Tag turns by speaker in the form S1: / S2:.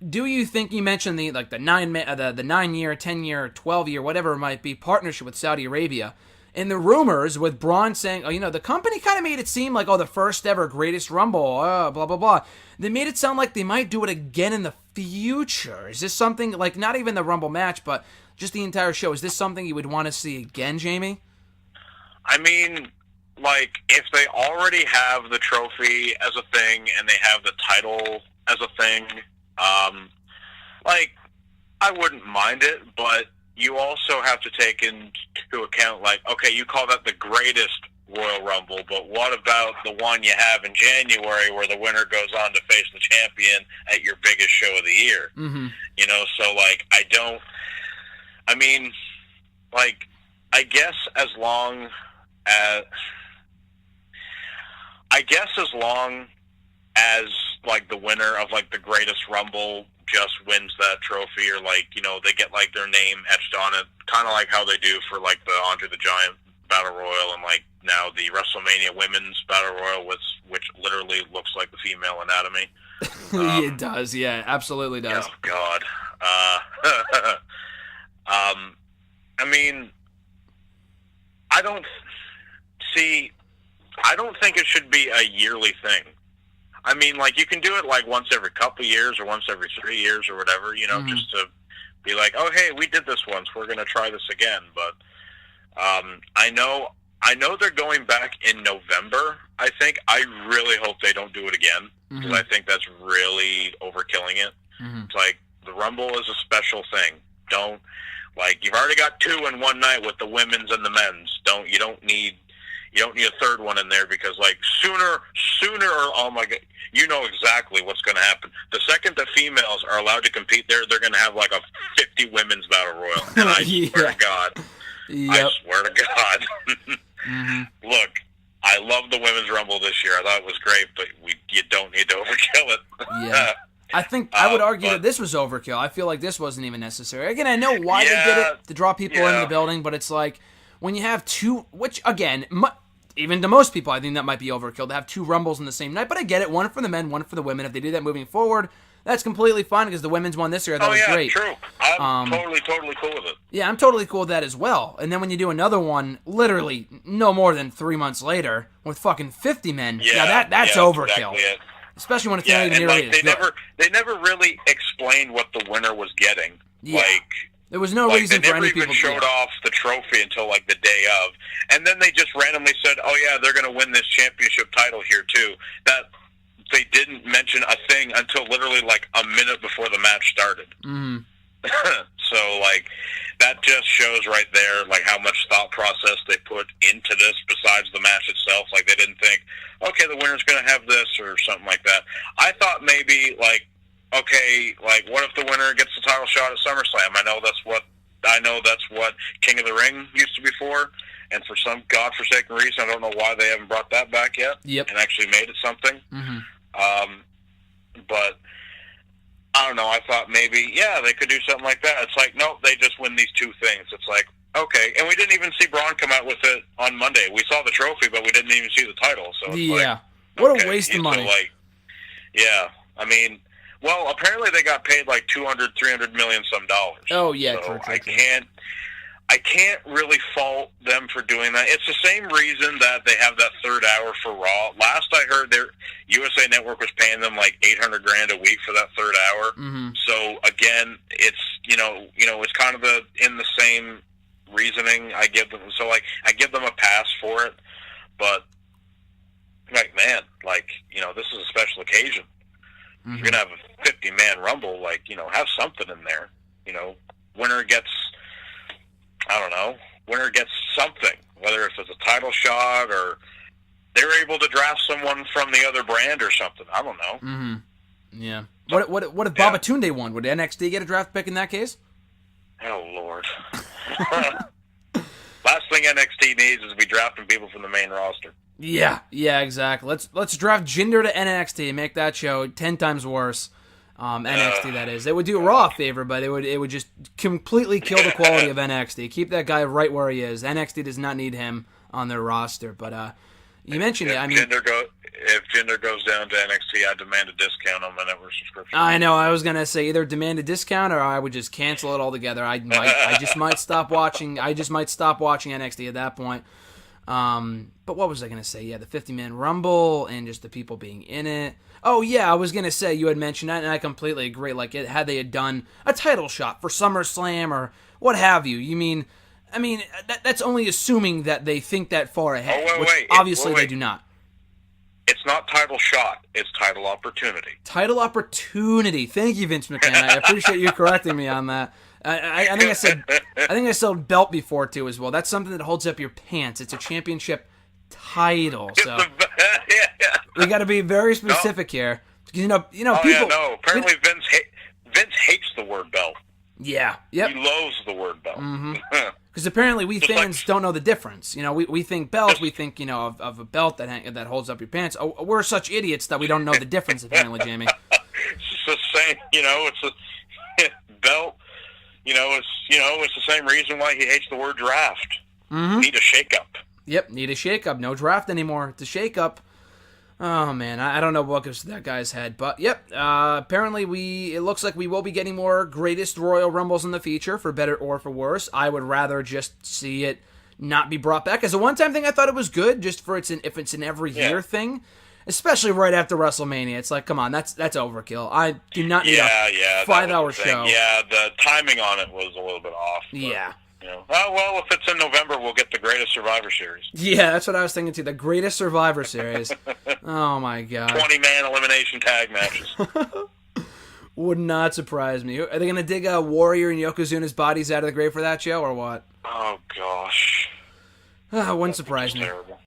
S1: do you think, you mentioned the 9-year, 10-year, 12-year, whatever it might be, partnership with Saudi Arabia, and the rumors with Braun saying, the company kind of made it seem like, the first ever greatest Rumble, blah, blah, blah. They made it sound like they might do it again in the future. Is this something, like, not even the Rumble match, but just the entire show, is this something you would want to see again, Jamie?
S2: I mean, like, if they already have the trophy as a thing and they have the title as a thing, I wouldn't mind it, but you also have to take into account, like, okay, you call that the greatest Royal Rumble, but what about the one you have in January where the winner goes on to face the champion at your biggest show of the year?
S1: Mm-hmm.
S2: So, like, I guess as long as like the winner of like the greatest Rumble just wins that trophy, or like, they get like their name etched on it, kind of like how they do for like the Andre the Giant Battle Royal, and like now the WrestleMania Women's Battle Royal, which literally looks like the female anatomy.
S1: It does, yeah, absolutely does.
S2: Oh God. I mean, I don't think it should be a yearly thing. I mean, like, you can do it like once every couple years or once every 3 years or whatever, just to be like, oh, hey, we did this once, we're going to try this again. But I know they're going back in November, I think. I really hope they don't do it again, because I think that's really overkilling it.
S1: Mm-hmm.
S2: It's like, the Rumble is a special thing. You've already got 2 in one night with the women's and the men's. You don't need a third one in there, because like sooner, oh my God, you know exactly what's going to happen. The second the females are allowed to compete there, they're going to have like a 50 women's battle royal. And I swear to God,
S1: Mm-hmm.
S2: Look, I love the women's Rumble this year. I thought it was great, but you don't need to overkill it.
S1: Yeah. I think I would argue that this was overkill. I feel like this wasn't even necessary. Again, I know why they did it, to draw people into the building, but it's like, when you have 2, which, again, even to most people, I think that might be overkill, to have 2 Rumbles in the same night, but I get it, one for the men, one for the women. If they do that moving forward, that's completely fine, because the women's won this year. That was great.
S2: True. I'm totally cool with it.
S1: Yeah, I'm totally cool with that as well. And then when you do another one, literally no more than 3 months later, with fucking 50 men, that's overkill.
S2: Exactly it.
S1: Especially when it's not even nearly as good.
S2: They never really explained what the winner was getting.
S1: Yeah. There was no reason for any people to.
S2: They never even showed off the trophy until like the day of, and then they just randomly said, "Oh yeah, they're going to win this championship title here too." That they didn't mention a thing until literally like a minute before the match started.
S1: Mm-hmm.
S2: So like, that just shows right there like how much thought process they put into this besides the match itself. Like, they didn't think, okay, the winner's going to have this or something like that. I thought maybe like, okay, like, what if the winner gets the title shot at SummerSlam? I know that's what King of the Ring used to be for, and for some godforsaken reason, I don't know why they haven't brought that back yet.
S1: Yep.
S2: And actually made it something.
S1: Mm-hmm.
S2: But I don't know. I thought maybe, they could do something like that. It's like, nope, they just win these 2 things. It's like, okay. And we didn't even see Braun come out with it on Monday. We saw the trophy, but we didn't even see the title. So it's
S1: what a waste of money.
S2: So I mean, well, apparently they got paid like $200-300 million some dollars.
S1: Oh yeah,
S2: so
S1: true.
S2: I can't really fault them for doing that. It's the same reason that they have that third hour for Raw. Last I heard, their USA Network was paying them like $800,000 a week for that third hour.
S1: Mm-hmm.
S2: So again, it's it's kind of in the same reasoning. I give them I give them a pass for it, but like, man, like, this is a special occasion.
S1: Mm-hmm.
S2: You're gonna have a 50-man Rumble, like, have something in there. Winner gets, I don't know, winner gets something, whether if it's a title shot or they're able to draft someone from the other brand or something. I don't know.
S1: Mm-hmm. Yeah. What if Babatunde won? Would NXT get a draft pick in that case?
S2: Oh, Lord. Last thing NXT needs is to be drafting people from the main roster.
S1: Yeah, exactly. Let's draft Jinder to NXT and make that show 10 times worse. NXT, that is. It would do Raw a favor, but it would just completely kill the quality of NXT. Keep that guy right where he is. NXT does not need him on their roster. But You mentioned it. I mean,
S2: if Jinder goes down to NXT, I demand a discount on my network subscription.
S1: I know. I was gonna say either demand a discount or I would just cancel it altogether. I just might stop watching. I just might stop watching NXT at that point. But what was I gonna say? Yeah, the 50-man Rumble and just the people being in it. Oh yeah, I was gonna say you had mentioned that, and I completely agree. Like, had they had done a title shot for SummerSlam or what have you, I mean, that's only assuming that they think that far ahead, which obviously they do not.
S2: It's not title shot. It's title opportunity.
S1: Title opportunity. Thank you, Vince McMahon. I appreciate you correcting me on that. I think I said belt before too as well. That's something that holds up your pants. It's a championship title. So we got to be very specific here. You know, people.
S2: Yeah, no. Apparently, Vince hates the word belt.
S1: Yeah. Yep.
S2: He loathes the word belt.
S1: Because apparently we fans don't know the difference. You know, we think belt, we think, of a belt that holds up your pants. Oh, we're such idiots that we don't know the difference, apparently, Jamie.
S2: It's the same, it's a belt, it's the same reason why he hates the word draft. Need a shake-up.
S1: Yep, need a shake-up. No draft anymore. It's a shake-up. Oh, man, I don't know what goes to that guy's head. But, yep, apparently it looks like we will be getting more Greatest Royal Rumbles in the future, for better or for worse. I would rather just see it not be brought back. As a one-time thing, I thought it was good, just for if it's an every-year thing, especially right after WrestleMania. It's like, come on, that's overkill. I do not need a 5-hour show.
S2: Yeah, the timing on it was a little bit off. But,
S1: yeah.
S2: Well, if it's in November, we'll get the Greatest Survivor Series.
S1: Yeah, that's what I was thinking too. The Greatest Survivor Series. Oh my god.
S2: 20-man elimination tag matches.
S1: Would not surprise me. Are they going to dig a Warrior and Yokozuna's bodies out of the grave for that show, or what?
S2: Oh gosh.
S1: Wouldn't surprise me.
S2: Terrible.